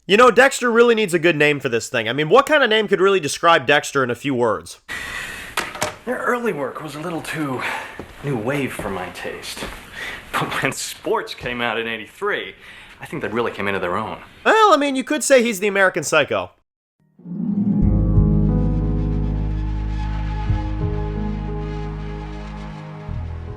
You know, Dexter really needs a good name for this thing. I mean, what kind of name could really describe Dexter in a few words? Their early work was a little too new wave for my taste. But when sports came out in '83, I think they really came into their own. Well, I mean, you could say he's the American Psycho.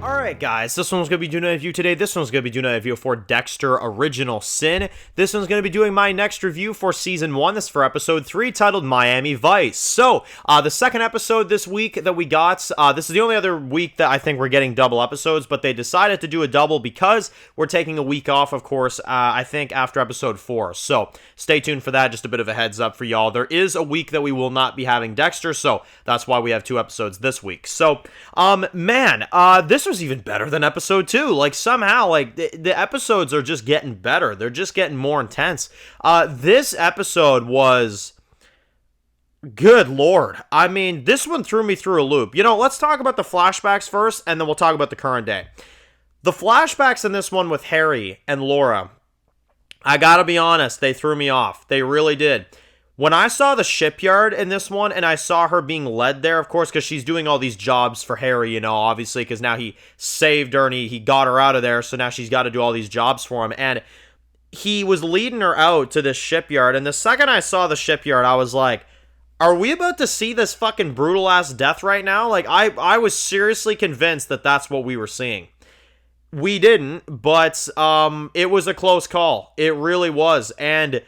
Alright guys, this one's going to be doing a review today. This one's going to be doing a review for Dexter Original Sin. This one's going to be doing my next review for Season 1. This is for Episode 3, titled Miami Vice. So, the second episode this week that we got, this is the only other week that I think we're getting double episodes, but they decided to do a double because we're taking a week off, of course, I think after Episode 4. So, stay tuned for that, just a bit of a heads up for y'all. There is a week that we will not be having Dexter, so that's why we have 2 episodes this week. So, this was even better than episode 2. Like, somehow, like, the episodes are just getting better. They're just getting more intense. This episode was... Good lord. I mean, this one threw me through a loop. You know, let's talk about the flashbacks first, and then we'll talk about the current day. The flashbacks in this one with Harry and Laura, I gotta be honest, they threw me off. They really did. When I saw the shipyard in this one, and I saw her being led there, of course, because she's doing all these jobs for Harry, you know, obviously, because now he saved her and he got her out of there, so now she's got to do all these jobs for him, and he was leading her out to this shipyard, and the second I saw the shipyard, I was like, are we about to see this fucking brutal-ass death right now? Like, I was seriously convinced that that's what we were seeing. We didn't, but it was a close call. It really was, and...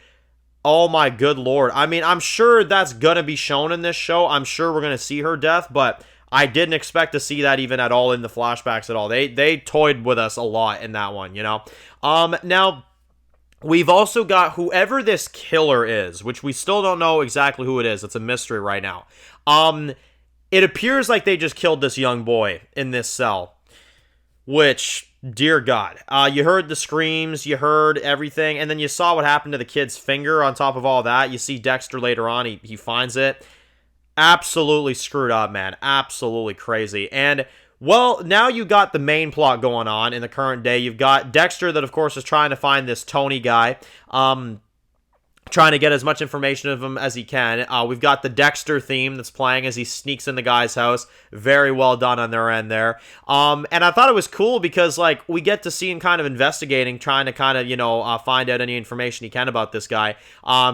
oh my good lord. I mean, I'm sure that's gonna be shown in this show. I'm sure we're gonna see her death, but I didn't expect to see that even at all in the flashbacks at all. They toyed with us a lot in that one, you know? Now, we've also got whoever this killer is, which we still don't know exactly who it is. It's a mystery right now. It appears like they just killed this young boy in this cell, which... dear God. You heard the screams, you heard everything, and then you saw what happened to the kid's finger on top of all that. You see Dexter later on, he finds it. Absolutely screwed up, man. Absolutely crazy. And, well, now you got the main plot going on in the current day. You've got Dexter that, of course, is trying to find this Tony guy. Trying to get as much information of him as he can. We've got the Dexter theme that's playing as he sneaks in the guy's house. Very well done on their end there. And I thought it was cool because, like, we get to see him kind of investigating, trying to kind of, you know, find out any information he can about this guy.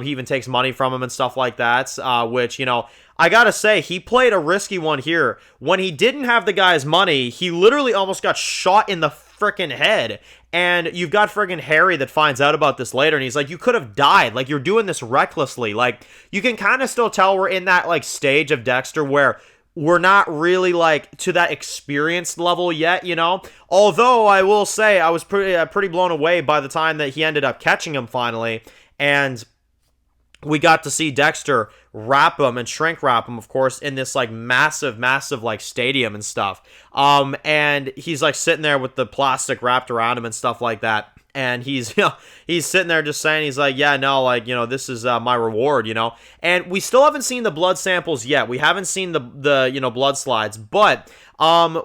He even takes money from him and stuff like that, which, you know, I gotta say, he played a risky one here. When he didn't have the guy's money, he literally almost got shot in the frickin' head. And you've got friggin' Harry that finds out about this later, and he's like, you could have died. Like, you're doing this recklessly. Like, you can kind of still tell we're in that, like, stage of Dexter where we're not really, like, to that experienced level yet, you know? Although, I will say, I was pretty blown away by the time that he ended up catching him finally, and... we got to see Dexter wrap him and shrink wrap him, of course, in this, like, massive, like, stadium and stuff. And he's, like, sitting there with the plastic wrapped around him and stuff like that. And he's, you know, he's sitting there just saying, he's like, yeah, no, like, you know, this is my reward, you know. And we still haven't seen the blood samples yet. We haven't seen the you know, blood slides. But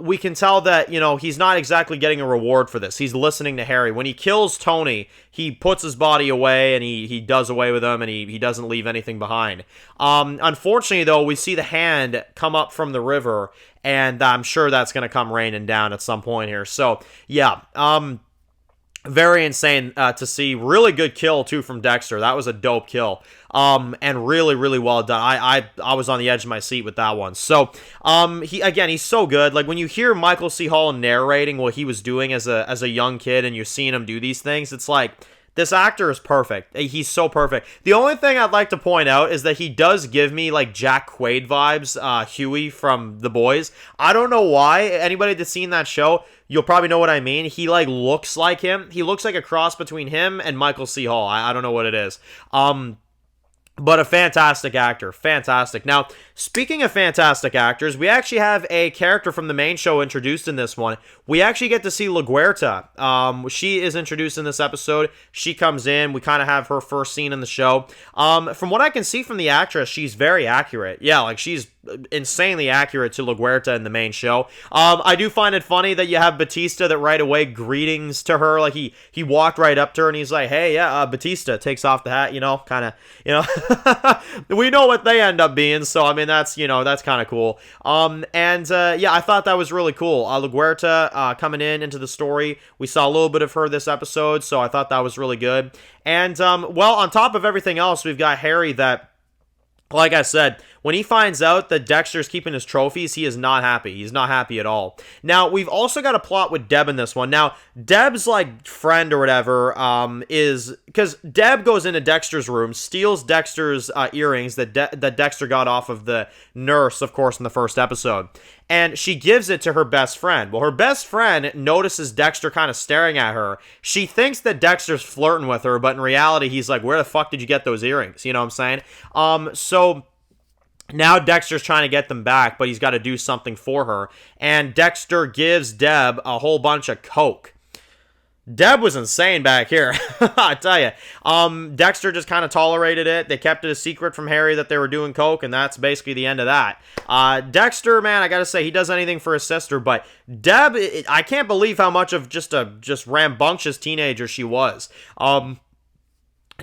we can tell that, you know, he's not exactly getting a reward for this. He's listening to Harry. When he kills Tony, he puts his body away and he does away with him and he doesn't leave anything behind. Unfortunately, though, we see the hand come up from the river, and I'm sure that's going to come raining down at some point here. So, yeah, very insane to see. Really good kill, too, from Dexter. That was a dope kill. And really, really well done. I was on the edge of my seat with that one. So, he's so good. Like, when you hear Michael C. Hall narrating what he was doing as a young kid and you're seeing him do these things, it's like, this actor is perfect. He's so perfect. The only thing I'd like to point out is that he does give me, like, Jack Quaid vibes, Huey from The Boys. I don't know why. Anybody that's seen that show, you'll probably know what I mean. He, like, looks like him. He looks like a cross between him and Michael C. Hall. I don't know what it is. But a fantastic actor. Fantastic. Now, speaking of fantastic actors, we actually have a character from the main show introduced in this one. We actually get to see LaGuerta. She is introduced in this episode. She comes in. We kind of have her first scene in the show. From what I can see from the actress, she's very accurate. Yeah, like, she's insanely accurate to LaGuerta in the main show. I do find it funny that you have Batista that right away greetings to her, like he walked right up to her and he's like, hey, yeah, Batista, takes off the hat, kind of, we know what they end up being, so I mean, that's kind of cool. Yeah, I thought that was really cool. LaGuerta coming into the story, we saw a little bit of her this episode, so I thought that was really good. And well, on top of everything else, we've got Harry that, like I said, when he finds out that Dexter's keeping his trophies, he is not happy. He's not happy at all. Now, we've also got a plot with Deb in this one. Now, Deb's, like, friend or whatever is... Because Deb goes into Dexter's room, steals Dexter's earrings that Dexter got off of the nurse, of course, in the first episode. And she gives it to her best friend. Well, her best friend notices Dexter kind of staring at her. She thinks that Dexter's flirting with her, but in reality, he's like, where the fuck did you get those earrings? You know what I'm saying? So... Now Dexter's trying to get them back, but he's got to do something for her. And Dexter gives Deb a whole bunch of coke. Deb was insane back here, I tell you. Dexter just kind of tolerated it. They kept it a secret from Harry that they were doing coke, and that's basically the end of that. Dexter, man, I gotta say, he does anything for his sister, but Deb, I can't believe how much of just rambunctious teenager she was.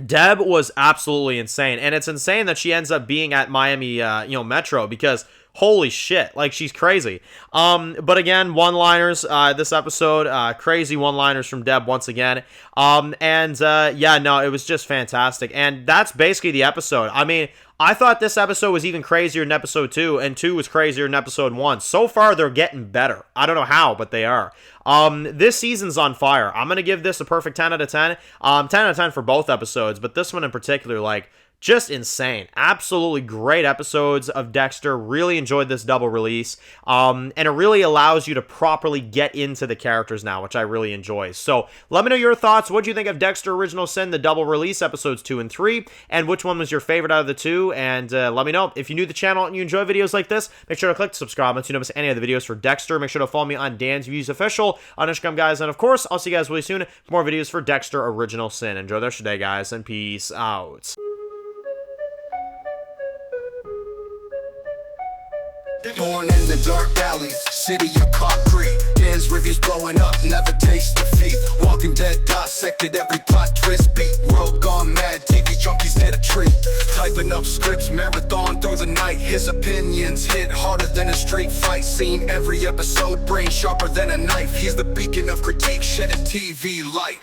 Deb was absolutely insane, and it's insane that she ends up being at Miami, Metro, because holy shit, like, she's crazy. But again, one-liners, this episode, crazy one-liners from Deb once again. Yeah, no, it was just fantastic, and that's basically the episode. I mean, I thought this episode was even crazier than episode 2, and 2 was crazier than episode 1. So far, they're getting better. I don't know how, but they are. This season's on fire. I'm going to give this a perfect 10 out of 10. 10 out of 10 for both episodes, but this one in particular, like, just insane. Absolutely great episodes of Dexter. Really enjoyed this double release. And it really allows you to properly get into the characters now, which I really enjoy. So let me know your thoughts. What do you think of Dexter Original Sin, the double release, episodes 2 and 3? And which one was your favorite out of the two? And let me know. If you're new to the channel and you enjoy videos like this, make sure to click subscribe so you don't miss any of the videos for Dexter. Make sure to follow me on Dan's Views Official on Instagram, guys. And of course, I'll see you guys really soon for more videos for Dexter Original Sin. Enjoy the rest of your day, guys, and peace out. Born in the dark alleys, city of concrete. Dan's reviews blowing up, never taste defeat. Walking Dead dissected every plot twist beat. World gone mad, TV junkies hit a treat. Typing up scripts, marathon through the night. His opinions hit harder than a street fight scene. Every episode, brain sharper than a knife. He's the beacon of critique, shedding TV light.